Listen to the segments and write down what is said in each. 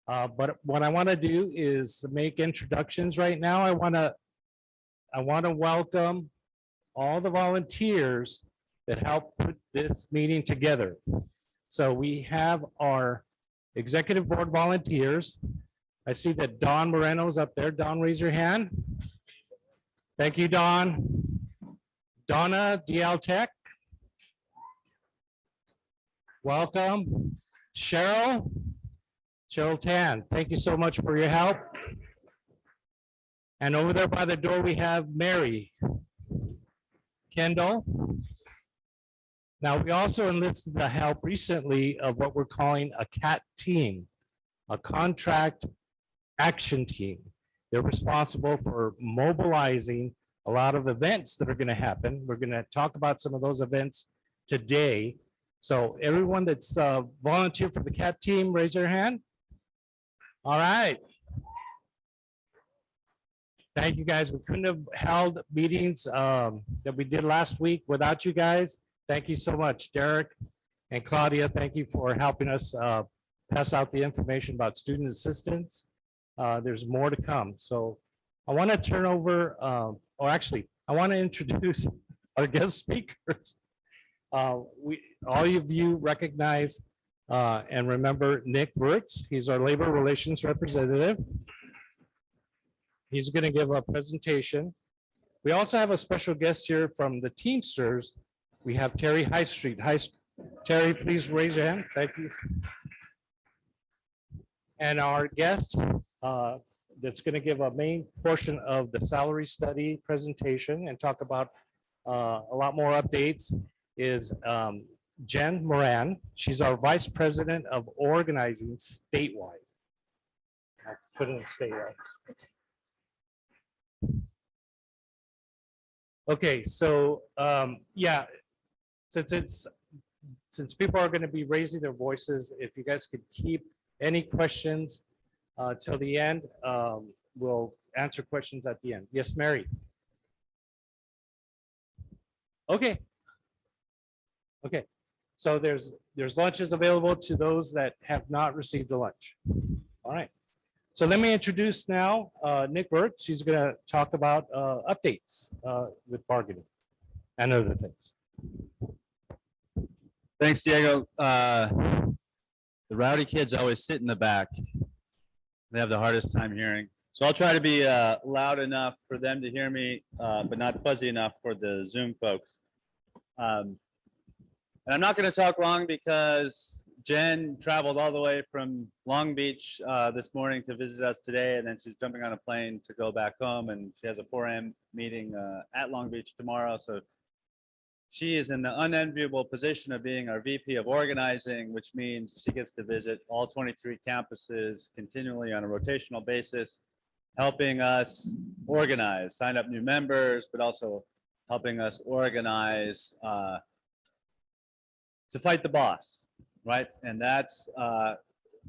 But what I want to do is make introductions right now. I want to welcome all the volunteers that helped put this meeting together. So we have our executive board volunteers. I see that Don Moreno's up there. Don, raise your hand. Thank you, Don. Donna Dialtech. Welcome. Cheryl Tan, thank you so much for your help. And over there by the door, we have Mary Kendall. Now, we also enlisted the help recently of what we're calling a CAT team, a contract action team. They're responsible for mobilizing a lot of events that are going to happen. We're going to talk about some of those events today. So everyone that's volunteered for the CAT team, raise your hand. All right. Thank you, guys. We couldn't have held meetings that we did last week without you guys. Thank you so much, Derek and Claudia. Thank you for helping us pass out the information about student assistance. There's more to come. So I want to turn over, or actually, I want to introduce our guest speakers. All of you recognize and remember Nick Wirtz. He's our labor relations representative. He's going to give a presentation. We also have a special guest here from the Teamsters. We have Terry High Street. Terry, please raise your hand. Thank you. And our guest that's going to give a main portion of the salary study presentation and talk about a lot more updates is Jen Moran. She's our Vice President of Organizing statewide. I'll put it in statewide. Okay, so yeah, since people are going to be raising their voices, if you guys could keep any questions till the end, we'll answer questions at the end. Yes, Mary. Okay. Okay. So there's lunches available to those that have not received a lunch. All right. So let me introduce now Nick Wirtz. He's going to talk about updates with bargaining and other things. Thanks, Diego. The rowdy kids always sit in the back. They have the hardest time hearing. So I'll try to be loud enough for them to hear me, but not fuzzy enough for the Zoom folks. And I'm not going to talk long because Jen traveled all the way from Long Beach this morning to visit us today, and then she's jumping on a plane to go back home, and she has a 4 a.m. meeting at Long Beach tomorrow. So she is in the unenviable position of being our VP of organizing, which means she gets to visit all 23 campuses continually on a rotational basis, helping us organize, sign up new members, but also helping us organize to fight the boss, right? And that's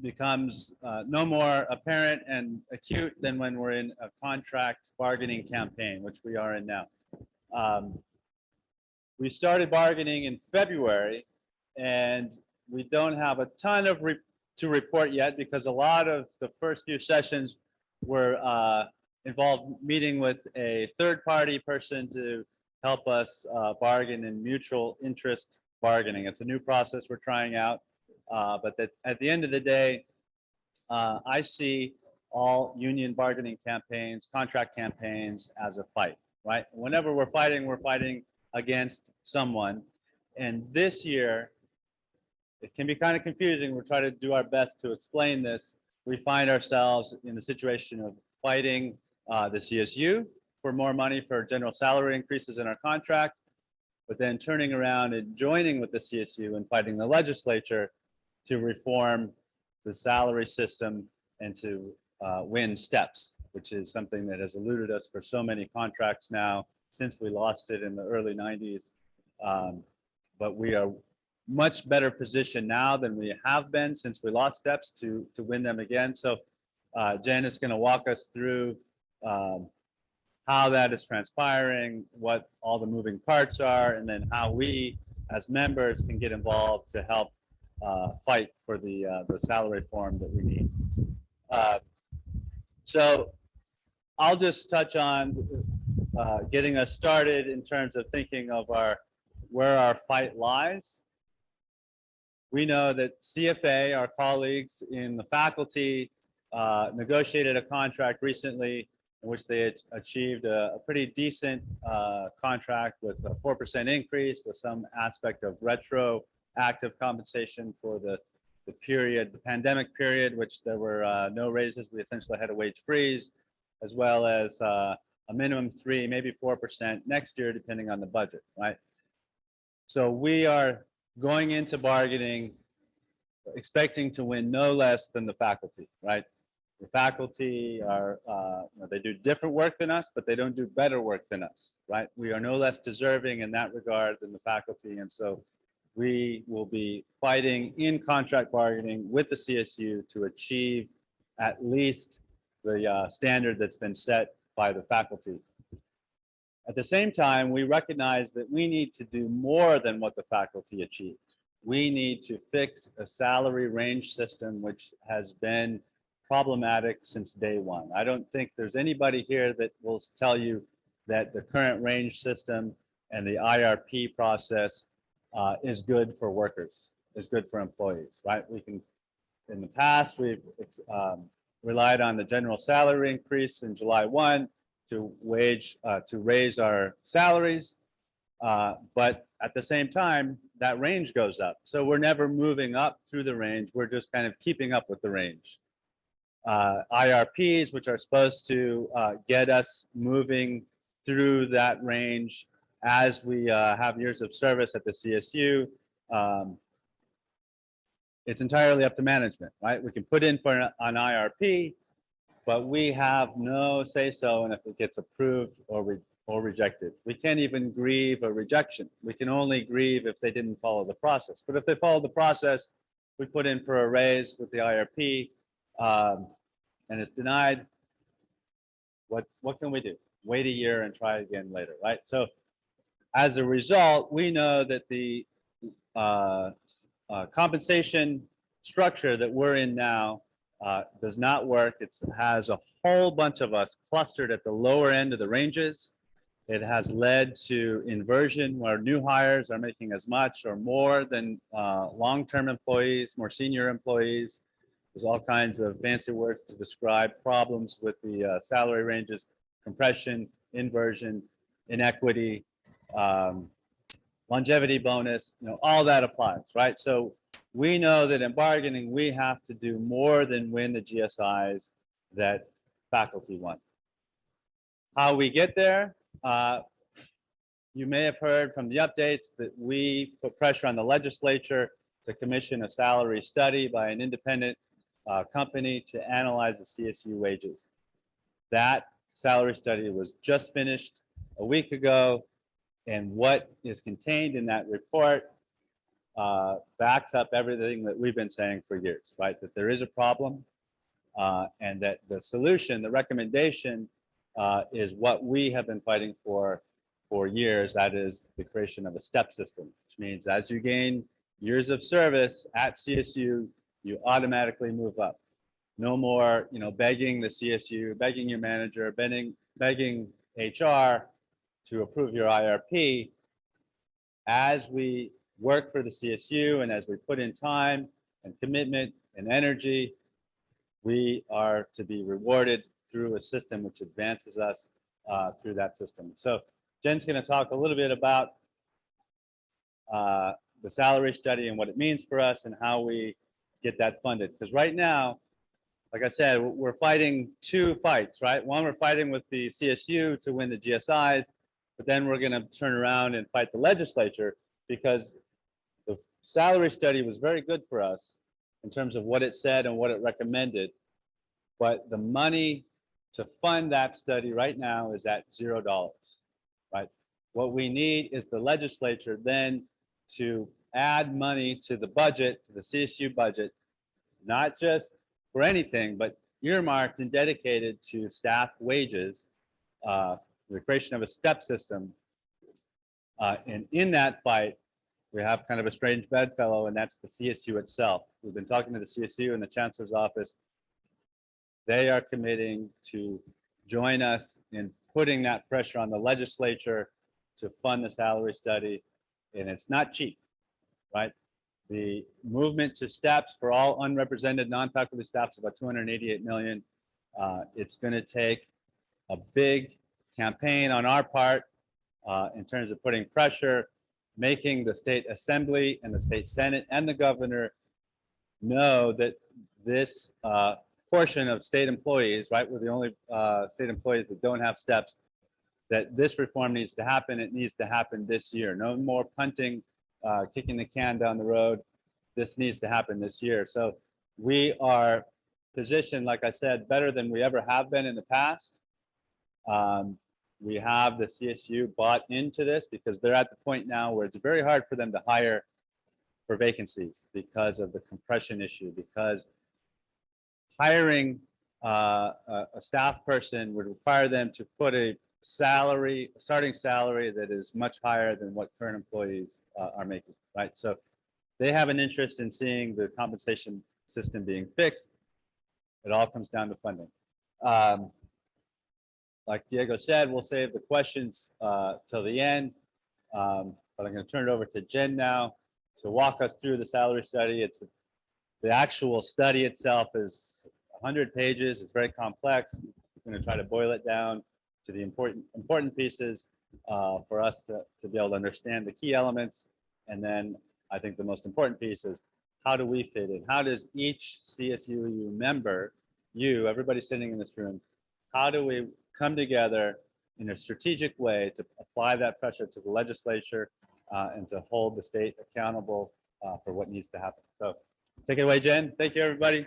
becomes no more apparent and acute than when we're in a contract bargaining campaign, which we are in now. We started bargaining in February, and we don't have a ton of to report yet because a lot of the first few sessions were involved meeting with a third-party person to help us bargain in mutual interest bargaining. It's a new process we're trying out, but that at the end of the day, I see all union bargaining campaigns, contract campaigns as a fight, right? Whenever we're fighting against someone. And this year, it can be kind of confusing. We're trying to do our best to explain this. We find ourselves in the situation of fighting the CSU for more money for general salary increases in our contract, but then turning around and joining with the CSU and fighting the legislature to reform the salary system and to win steps, which is something that has eluded us for so many contracts now since we lost it in the early 90s. But we are much better positioned now than we have been since we lost steps to win them again. So Jen is going to walk us through how that is transpiring, what all the moving parts are, and then how we as members can get involved to help fight for the salary reform that we need. So I'll just touch on getting us started in terms of thinking of where our fight lies. We know that CFA, our colleagues in the faculty, negotiated a contract recently in which they achieved a pretty decent contract with a 4% increase with some aspect of retroactive compensation for the period, the pandemic period, which there were no raises. We essentially had a wage freeze, as well as a minimum 3, maybe 4% next year, depending on the budget, right? So we are going into bargaining, expecting to win no less than the faculty, right? The faculty are, they do different work than us, but they don't do better work than us, right? We are no less deserving in that regard than the faculty. And so we will be fighting in contract bargaining with the CSU to achieve at least the standard that's been set by the faculty. At the same time, we recognize that we need to do more than what the faculty achieved. We need to fix a salary range system which has been problematic since day one. I don't think there's anybody here that will tell you that the current range system and the IRP process is good for workers, is good for employees, right? We can, in the past, we've relied on the general salary increase in July 1 to raise our salaries. But at the same time, that range goes up. So we're never moving up through the range. We're just kind of keeping up with the range. IRPs, which are supposed to get us moving through that range as we have years of service at the CSU. It's entirely up to management, right? We can put in for an IRP, but we have no say-so in if it gets approved or rejected. We can't even grieve a rejection. We can only grieve if they didn't follow the process. But if they follow the process, we put in for a raise with the IRP and it's denied. What can we do? Wait a year and try again later, right? So as a result, we know that the compensation structure that we're in now does not work. It has a whole bunch of us clustered at the lower end of the ranges. It has led to inversion where new hires are making as much or more than long-term employees, more senior employees. There's all kinds of fancy words to describe problems with the salary ranges: compression, inversion, inequity, longevity bonus, all that applies, right? So we know that in bargaining, we have to do more than win the GSIs that faculty want. How we get there, you may have heard from the updates that we put pressure on the legislature to commission a salary study by an independent company to analyze the CSU wages. That salary study was just finished a week ago, and what is contained in that report backs up everything that we've been saying for years, right? That there is a problem and that the solution, the recommendation is what we have been fighting for years. That is the creation of a step system, which means as you gain years of service at CSU, you automatically move up. No more, begging the CSU, begging your manager, begging HR to approve your IRP. As we work for the CSU and as we put in time and commitment and energy, we are to be rewarded through a system which advances us through that system. So Jen's going to talk a little bit about the salary study and what it means for us and how we get that funded. Because right now, like I said, we're fighting two fights, right? One, we're fighting with the CSU to win the GSIs, but then we're going to turn around and fight the legislature because the salary study was very good for us in terms of what it said and what it recommended. But the money to fund that study right now is at $0, right? What we need is the legislature then to add money to the budget, to the CSU budget, not just for anything, but earmarked and dedicated to staff wages, the creation of a step system. And in that fight, we have kind of a strange bedfellow, and that's the CSU itself. We've been talking to the CSU and the chancellor's office they are committing to join us in putting that pressure on the legislature to fund the salary study. And it's not cheap, right? The movement to steps for all unrepresented non-faculty staff is about 288 million. It's going to take a big campaign on our part in terms of putting pressure, making the state assembly and the state senate and the governor know that this portion of state employees, right, we're the only state employees that don't have steps, that this reform needs to happen. It needs to happen this year. No more punting, kicking the can down the road. This needs to happen this year. So we are positioned, like I said, better than we ever have been in the past. We have the CSU bought into this because they're at the point now where it's very hard for them to hire for vacancies because of the compression issue, because hiring a staff person would require them to put a salary, a starting salary that is much higher than what current employees are making, right? So they have an interest in seeing the compensation system being fixed. It all comes down to funding. Like Diego said, we'll save the questions till the end, but I'm going to turn it over to Jen now to walk us through the salary study. It's the actual study itself is 100 pages. It's very complex. We're going to try to boil it down to the important pieces for us to be able to understand the key elements. And then I think the most important piece is how do we fit in? How does each CSU member, you, everybody sitting in this room, how do we come together in a strategic way to apply that pressure to the legislature and to hold the state accountable for what needs to happen? So take it away, Jen. Thank you, everybody.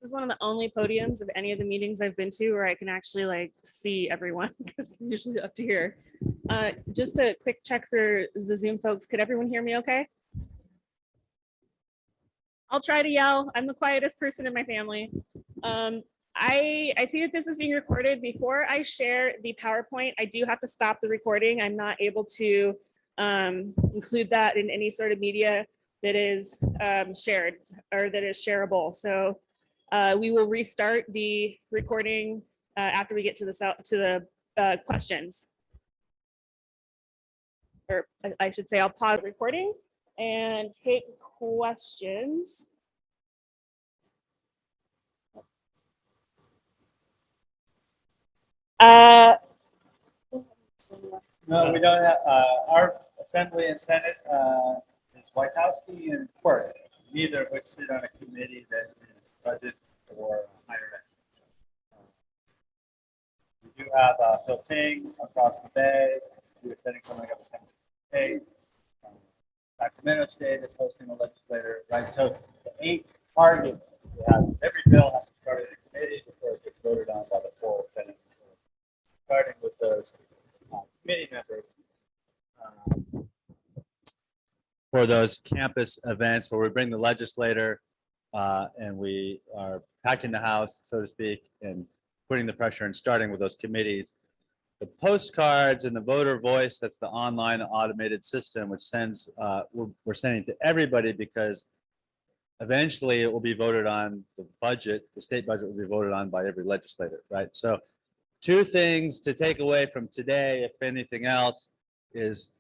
This is one of the only podiums of any of the meetings I've been to where I can actually like see everyone because I'm usually up to here. Just a quick check for the Zoom folks. Could everyone hear me okay? I'll try to yell. I'm the quietest person in my family. I see that this is being recorded. Before I share the PowerPoint, I do have to stop the recording. I'm not able to include that in any sort of media that is shared or that is shareable. So we will restart the recording after we get to the questions. Or I should say I'll pause the recording and take questions. No, we don't have, our Assembly and Senate is Whitehousey and Quirk, neither of which sit on a committee that is budget or higher ed. We do have Phil Ting across the bay, who is sitting coming up Assembly State. Sacramento State is hosting a legislator, right? So the 8 targets we have, every bill has to start in a committee before it gets voted on by the full Senate. So starting with those committee members for those campus events where we bring the legislator and we are packing the house, so to speak, and putting the pressure and starting with those committees. The postcards and the voter voice, that's the online automated system, which sends, we're sending to everybody because eventually it will be voted on, the budget, the state budget will be voted on by every legislator, right? So 2 things to take away from today, if anything else, is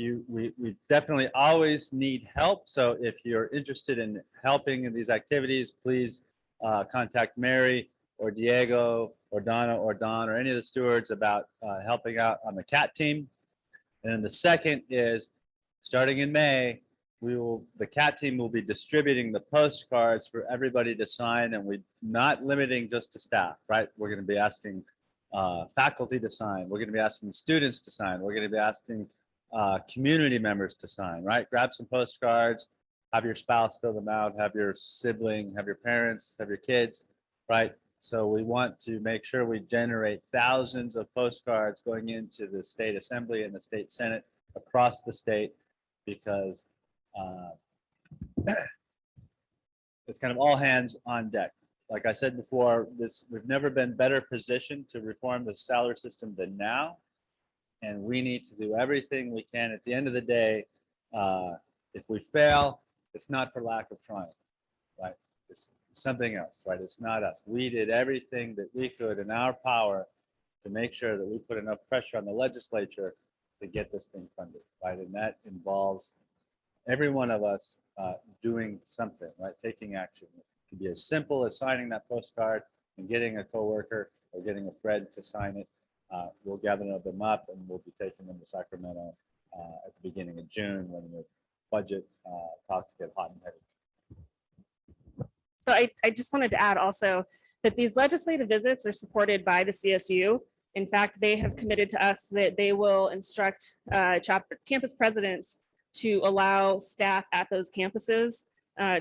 we definitely always need help. So if you're interested in helping in these activities, please contact Mary or Diego or Donna or Don or any of the stewards about helping out on the CAT team. And then the second is starting in May, the CAT team will be distributing the postcards for everybody to sign, and we're not limiting just to staff, right? We're going to be asking faculty to sign. We're going to be asking students to sign. We're going to be asking community members to sign, right? Grab some postcards, have your spouse fill them out, have your sibling, have your parents, have your kids, right? So we want to make sure we generate thousands of postcards going into the state assembly and the state senate across the state, because it's kind of all hands on deck. Like I said before, we've never been better positioned to reform the salary system than now. And we need to do everything we can. At the end of the day, if we fail, it's not for lack of trying, right? It's something else, right? It's not us. We did everything that we could in our power to make sure that we put enough pressure on the legislature to get this thing funded, right? And that involves every one of us doing something, right? Taking action. It could be as simple as signing that postcard and getting a coworker or getting a friend to sign it. We'll gather them up and we'll be taking them to Sacramento at the beginning of June when the budget talks get hot and heavy. So I just wanted to add also that these legislative visits are supported by the CSU. In fact, they have committed to us that they will instruct chapter campus presidents to allow staff at those campuses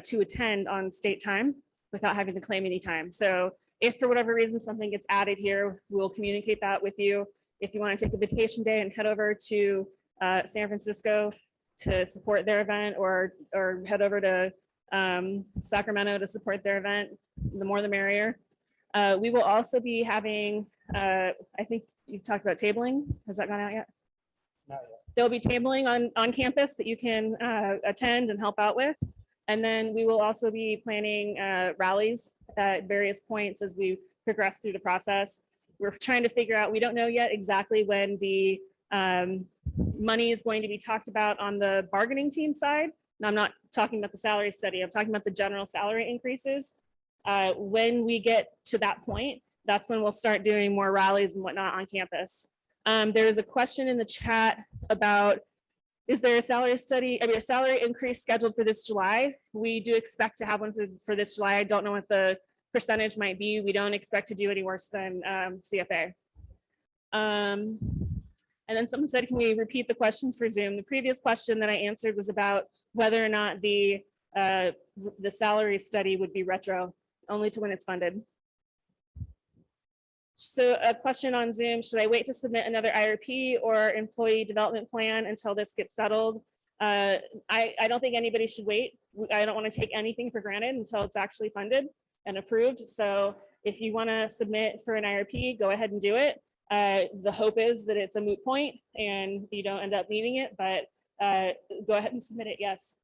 to attend on state time without having to claim any time. So if for whatever reason something gets added here, we'll communicate that with you. If you want to take a vacation day and head over to San Francisco to support their event, or head over to Sacramento to support their event, the more the merrier. We will also be having, I think you've talked about tabling. Has that gone out yet? Not yet. There'll be tabling on campus that you can attend and help out with. And then we will also be planning rallies at various points as we progress through the process. We're trying to figure out, we don't know yet exactly when the money is going to be talked about on the bargaining team side. And I'm not talking about the salary study, I'm talking about the general salary increases. When we get to that point, that's when we'll start doing more rallies and whatnot on campus. There's a question in the chat about, is there a salary study, a salary increase scheduled for this July? We do expect to have one for this July. I don't know what the percentage might be. We don't expect to do any worse than CFA. And then someone said, can we repeat the questions for Zoom? The previous question that I answered was about whether or not the salary study would be retro, only to when it's funded. So a question on Zoom, should I wait to submit another IRP or employee development plan until this gets settled? I don't think anybody should wait. I don't want to take anything for granted until it's actually funded and approved. So if you want to submit for an IRP, go ahead and do it. The hope is that it's a moot point and you don't end up needing it, but go ahead and submit it, yes.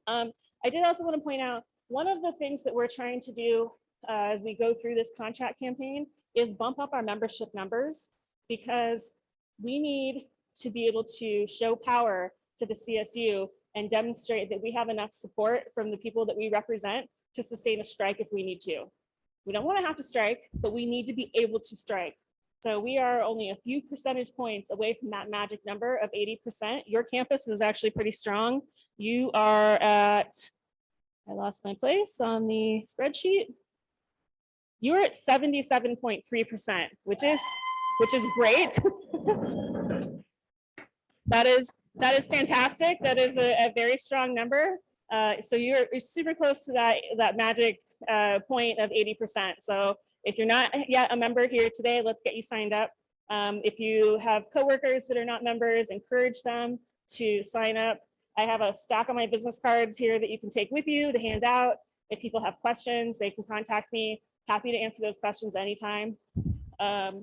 I did also want to point out, one of the things that we're trying to do as we go through this contract campaign is bump up our membership numbers, because we need to be able to show power to the CSU and demonstrate that we have enough support from the people that we represent to sustain a strike if we need to. We don't want to have to strike, but we need to be able to strike. So we are only a few percentage points away from that magic number of 80%. Your campus is actually pretty strong. You are at, I lost my place on the spreadsheet. You are at 77.3%, which is great. That is fantastic. That is a very strong number. So you're super close to that magic point of 80%. So if you're not yet a member here today, let's get you signed up. If you have coworkers that are not members, encourage them to sign up. I have a stack of my business cards here that you can take with you to hand out. If people have questions, they can contact me. Happy to answer those questions anytime. So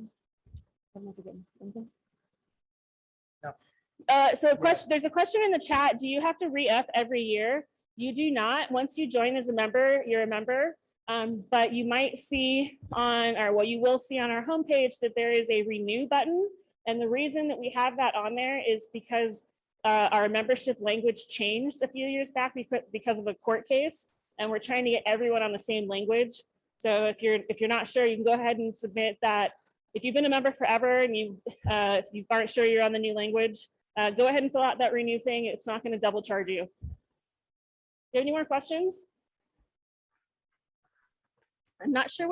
there's a question in the chat. Do you have to re-up every year? You do not. Once you join as a member, you're a member. But you might see you will see on our homepage that there is a renew button. And the reason that we have that on there is because our membership language changed a few years back because of a court case. And we're trying to get everyone on the same language. So if you're not sure, you can go ahead and submit that. If you've been a member forever and if you aren't sure you're on the new language, go ahead and fill out that renew thing. It's not going to double charge you. Do you have any more questions? I'm not sure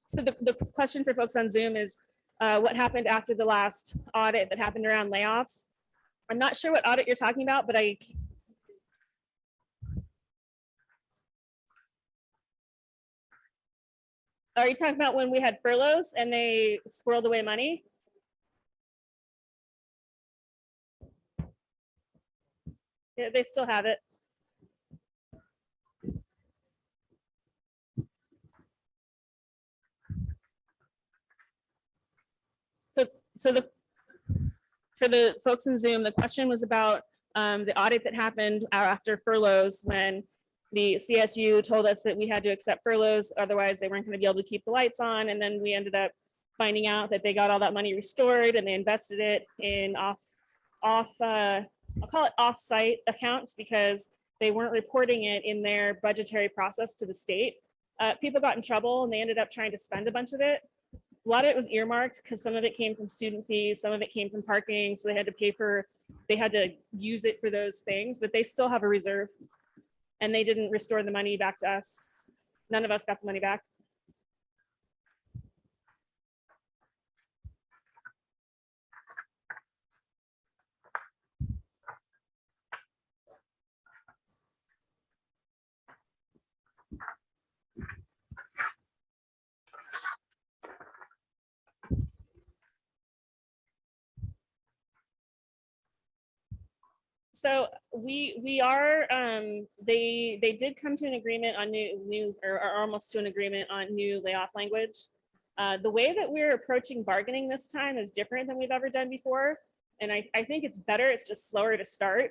so the question for folks on Zoom is what happened after the last audit that happened around layoffs. I'm not sure what audit you're talking about, but are you talking about when we had furloughs and they squirreled away money? Yeah, they still have it. So for the folks in Zoom, the question was about The audit that happened after furloughs, when the CSU told us that we had to accept furloughs, otherwise they weren't going to be able to keep the lights on. And then we ended up finding out that they got all that money restored and they invested it in I'll call it off-site accounts, because they weren't reporting it in their budgetary process to the state. People got in trouble and they ended up trying to spend a bunch of it. A lot of it was earmarked because some of it came from student fees, some of it came from parking. So they had to use it for those things, but they still have a reserve and they didn't restore the money back to us. None of us got the money back. So we are, they did come to an agreement on or almost to an agreement on new layoff language. The way that we're approaching bargaining this time is different than we've ever done before. And I think it's better, it's just slower to start.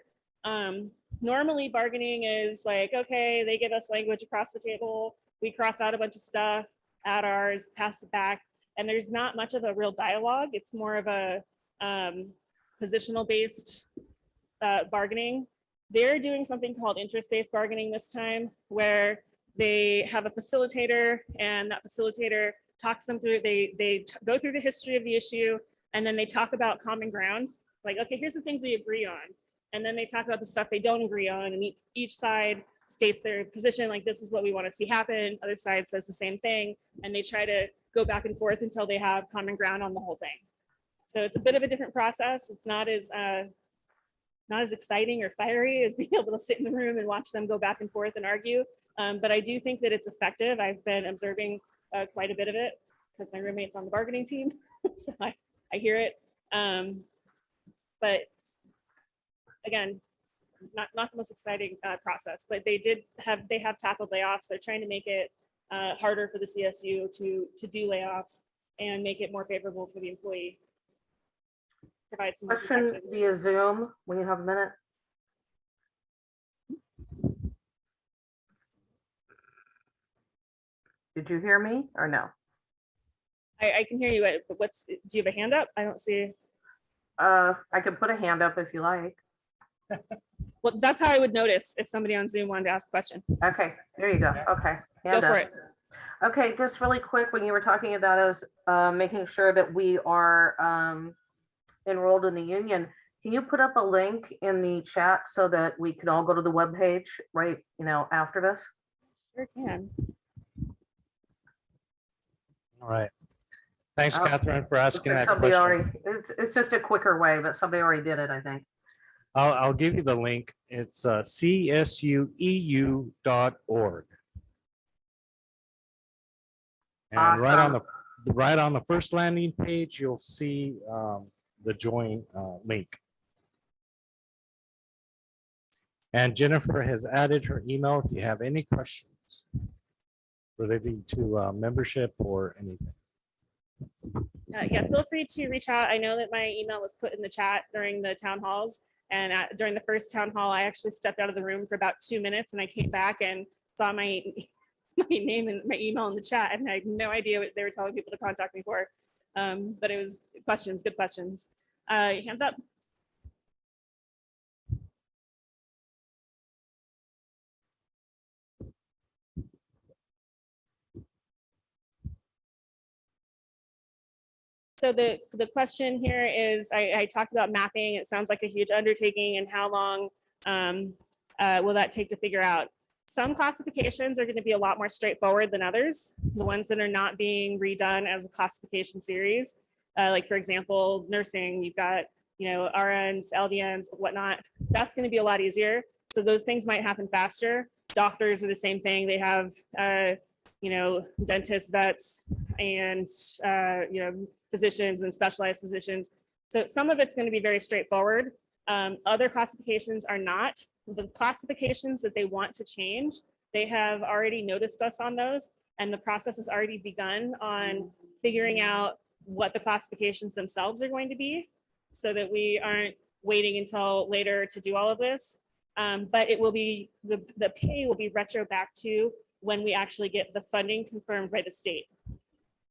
Normally bargaining is like, okay, they give us language across the table, we cross out a bunch of stuff, add ours, pass it back. And there's not much of a real dialogue. It's more of a positional based bargaining. They're doing something called interest-based bargaining this time, where they have a facilitator and that facilitator talks them through, they go through the history of the issue, and then they talk about common ground. Like, okay, here's the things we agree on. And then they talk about the stuff they don't agree on, and each side states their position, like this is what we want to see happen. Other side says the same thing, and they try to go back and forth until they have common ground on the whole thing. So it's a bit of a different process. It's not as exciting or fiery as being able to sit in the room and watch them go back and forth and argue. But I do think that it's effective. I've been observing quite a bit of it because my roommate's on the bargaining team. So I hear it. But again, not the most exciting process, but they have tackled layoffs. They're trying to make it harder for the CSU to do layoffs and make it more favorable for the employee. Provide some Question protections. via Zoom when you have a minute. Did you hear me or no? I can hear you, but do you have a hand up? I don't see. I can put a hand up if you like. Well, that's how I would notice if somebody on Zoom wanted to ask a question. Okay, there you go. Okay. Go for it. Okay, just really quick, when you were talking about us making sure that we are enrolled in the union, can you put up a link in the chat so that we can all go to the webpage right, after this? Sure can. All right. Thanks, Oh, Catherine, for asking that Somebody question. already, it's just a quicker way, but somebody already did it, I think. I'll give you the link. It's csueu.org. And Awesome. right on the first landing page, you'll see the join link. And Jennifer has added her email if you have any questions relating to membership or anything. Yeah, feel free to reach out. I know that my email was put in the chat during the town halls. And during the first town hall, I actually stepped out of the room for about 2 minutes and I came back and saw my name and my email in the chat. And I had no idea what they were telling people to contact me for. But it was questions, good questions. Hands up. So the question here is, I talked about mapping. It sounds like a huge undertaking, and how long will that take to figure out? Some classifications are going to be a lot more straightforward than others. The ones that are not being redone as a classification series, like for example, nursing, you've got, RNs, LVNs, whatnot. That's going to be a lot easier. So those things might happen faster. Doctors are the same thing. They have, dentists, vets, and, physicians and specialized physicians. So some of it's going to be very straightforward. Other classifications are not. The classifications that they want to change, they have already noticed us on those, and the process has already begun on figuring out what the classifications themselves are going to be, so that we aren't waiting until later to do all of this. But it will be, the pay will be retro back to when we actually get the funding confirmed by the state.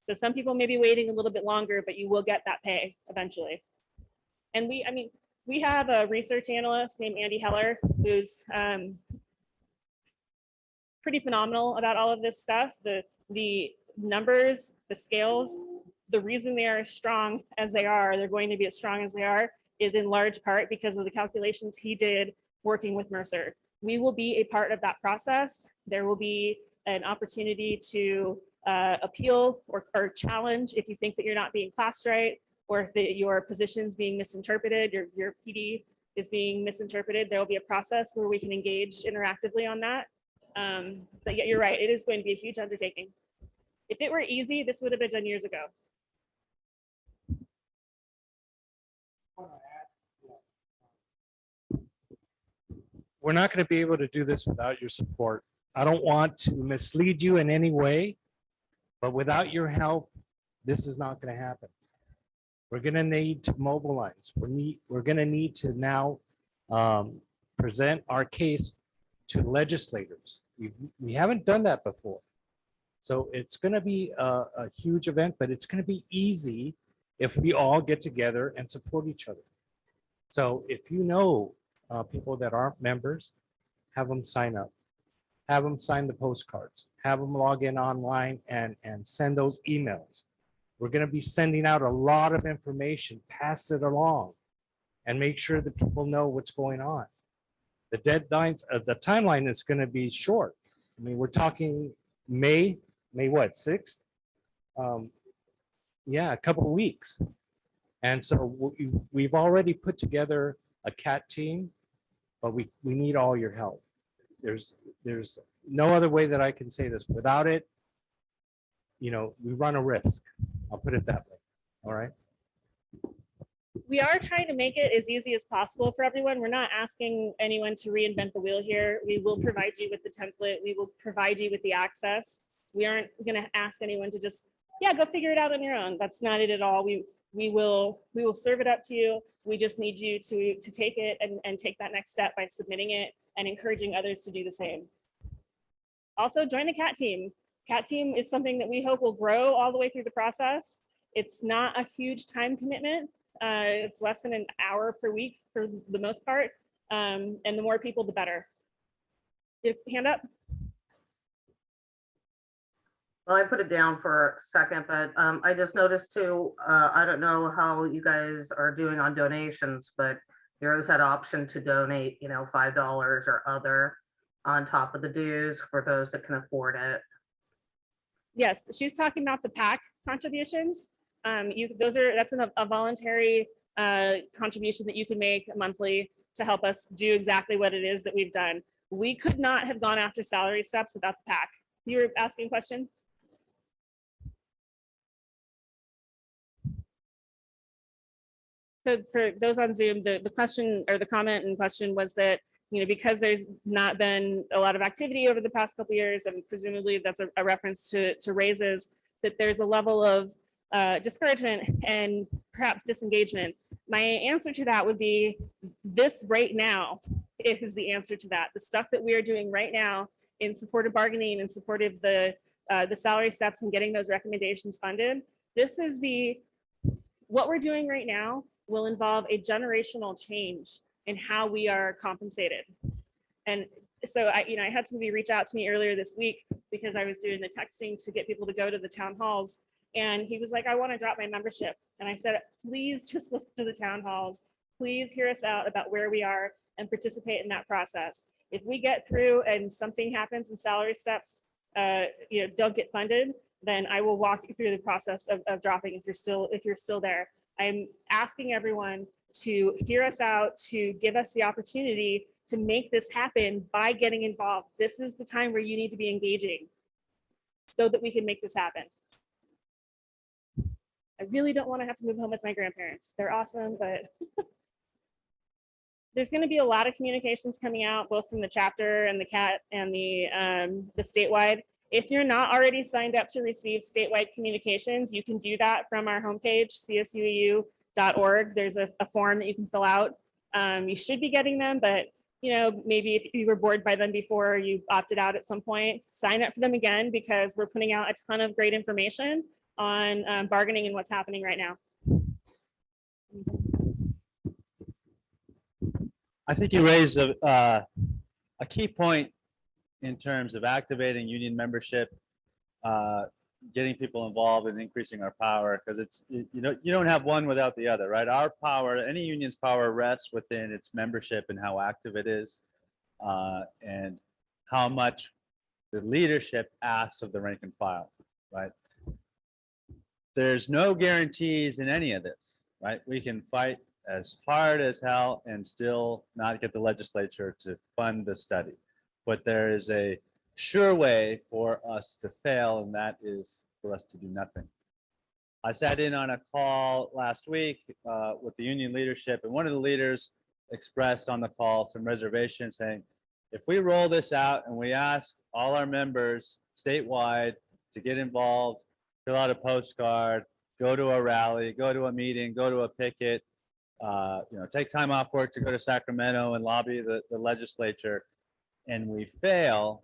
So some people may be waiting a little bit longer, but you will get that pay eventually. And we have a research analyst named Andy Heller, who's pretty phenomenal about all of this stuff. The numbers, the scales, the reason they are as strong as they are, they're going to be as strong as they are, is in large part because of the calculations he did working with Mercer. We will be a part of that process. There will be an opportunity to appeal or challenge if you think that you're not being classed right, or if your position's being misinterpreted, your PD is being misinterpreted. There will be a process where we can engage interactively on that. But yeah, you're right, it is going to be a huge undertaking. If it were easy, this would have been done years ago. We're not going to be able to do this without your support. I don't want to mislead you in any way, but without your help, this is not going to happen. We're going to need to mobilize. We're going to need to now present our case to legislators. We haven't done that before. So it's going to be a huge event, but it's going to be easy if we all get together and support each other. So if you know people that aren't members, have them sign up, have them sign the postcards, have them log in online and send those emails. We're going to be sending out a lot of information, pass it along and make sure that people know what's going on. The deadlines, the timeline is going to be short. I mean, we're talking May what, 6th? Yeah, a couple of weeks. And so we've already put together a CAT team, but we need all your help. There's no other way that I can say this. Without it, we run a risk. I'll put it that way. All right. We are trying to make it as easy as possible for everyone. We're not asking anyone to reinvent the wheel here. We will provide you with the template. We will provide you with the access. We aren't going to ask anyone to just, yeah, go figure it out on your own. That's not it at all. We will serve it up to you. We just need you to take it and take that next step by submitting it and encouraging others to do the same. Also, join the CAT team. CAT team is something that we hope will grow all the way through the process. It's not a huge time commitment. It's less than an hour per week for the most part. And the more people, the better. Hand up. Well, I put it down for a second, but I just noticed too, I don't know how you guys are doing on donations, but there is that option to donate, $5 or other on top of the dues for those that can afford it. Yes, she's talking about the PAC contributions. That's a voluntary contribution that you can make monthly to help us do exactly what it is that we've done. We could not have gone after salary steps without the PAC. You were asking a question? So for those on Zoom, the question or the comment and question was that, because there's not been a lot of activity over the past couple of years, and presumably that's a reference to raises, that there's a level of discouragement and perhaps disengagement. My answer to that would be this right now is the answer to that. The stuff that we are doing right now in support of bargaining and support of the salary steps and getting those recommendations funded. This is what we're doing right now will involve a generational change in how we are compensated. And so I had somebody reach out to me earlier this week because I was doing the texting to get people to go to the town halls. And he was like, I want to drop my membership. And I said, please just listen to the town halls. Please hear us out about where we are and participate in that process. If we get through and something happens and salary steps don't get funded, then I will walk you through the process of dropping if you're still there. I'm asking everyone to hear us out, to give us the opportunity to make this happen by getting involved. This is the time where you need to be engaging so that we can make this happen. I really don't want to have to move home with my grandparents. They're awesome, but there's going to be a lot of communications coming out, both from the chapter and the CAT and the statewide. If you're not already signed up to receive statewide communications, you can do that from our homepage, csueu.org. There's a form that you can fill out. You should be getting them, but maybe if you were bored by them before, you opted out at some point, sign up for them again, because we're putting out a ton of great information on bargaining and what's happening right now. I think you raised a key point in terms of activating union membership, getting people involved and increasing our power, because it's, you don't have one without the other, right? Our power, any union's power rests within its membership and how active it is, and how much the leadership asks of the rank and file, right? There's no guarantees in any of this, right? We can fight as hard as hell and still not get the legislature to fund the study. But there is a sure way for us to fail, and that is for us to do nothing. I sat in on a call last week with the union leadership, and one of the leaders expressed on the call some reservation, saying, if we roll this out and we ask all our members statewide to get involved, fill out a postcard, go to a rally, go to a meeting, go to a picket, take time off work to go to Sacramento and lobby the legislature, and we fail,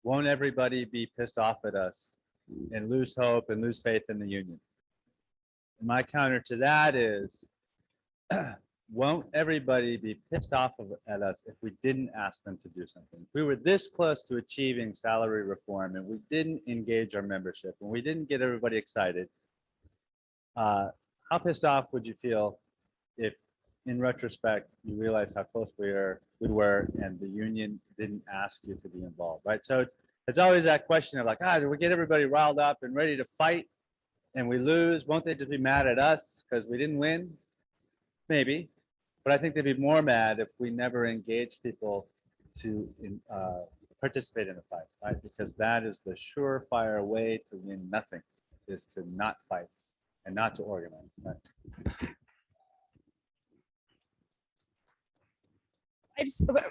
won't everybody be pissed off at us and lose hope and lose faith in the union? And my counter to that is, won't everybody be pissed off at us if we didn't ask them to do something? If we were this close to achieving salary reform and we didn't engage our membership and we didn't get everybody excited, how pissed off would you feel if, in retrospect, you realize how close we were and the union didn't ask you to be involved, right? So it's always that question of like, do we get everybody riled up and ready to fight and we lose? Won't they just be mad at us because we didn't win? Maybe, but I think they'd be more mad if we never engaged people to participate in the fight, right? Because that is the surefire way to win nothing, is to not fight and not to organize, right?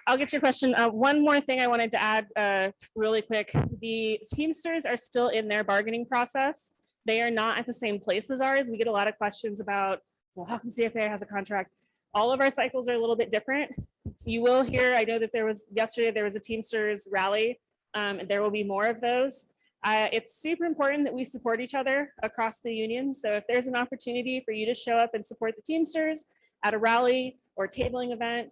I'll get to your question. One more thing I wanted to add really quick. The Teamsters are still in their bargaining process. They are not at the same place as ours. We get a lot of questions about, well, how come CFA has a contract? All of our cycles are a little bit different. You will hear, I know that yesterday there was a Teamsters rally, and there will be more of those. It's super important that we support each other across the union. So if there's an opportunity for you to show up and support the Teamsters at a rally or tabling event,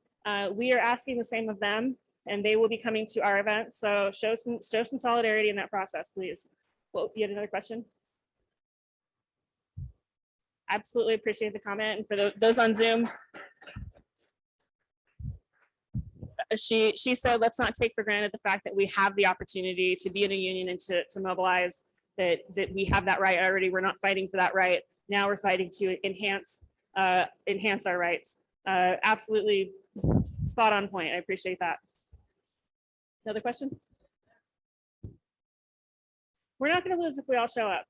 we are asking the same of them, and they will be coming to our event. So show some solidarity in that process, please. Well, you had another question? Absolutely appreciate the comment. And for those on Zoom, she said, let's not take for granted the fact that we have the opportunity to be in a union and to mobilize, that we have that right already. We're not fighting for that right. Now we're fighting to enhance our rights. Absolutely spot on point. I appreciate that. Another question? We're not going to lose if we all show up.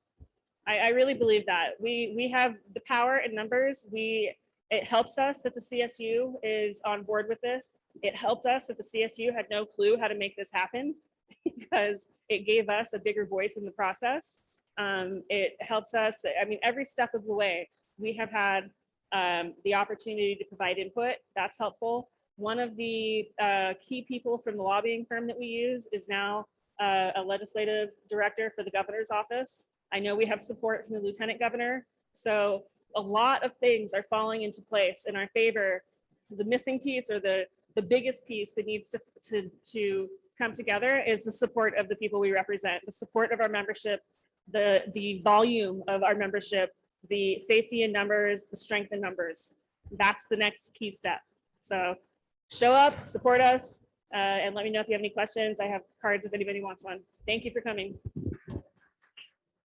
I really believe that. We have the power in numbers. It helps us that the CSU is on board with this. It helped us that the CSU had no clue how to make this happen, because it gave us a bigger voice in the process. It helps us, I mean, every step of the way, we have had the opportunity to provide input. That's helpful. One of the key people from the lobbying firm that we use is now a legislative director for the governor's office. I know we have support from the lieutenant governor. So a lot of things are falling into place in our favor. The missing piece, or the biggest piece that needs to come together, is the support of the people we represent, the support of our membership, the volume of our membership, the safety in numbers, the strength in numbers. That's the next key step. So show up, support us, and let me know if you have any questions. I have cards if anybody wants one. Thank you for coming.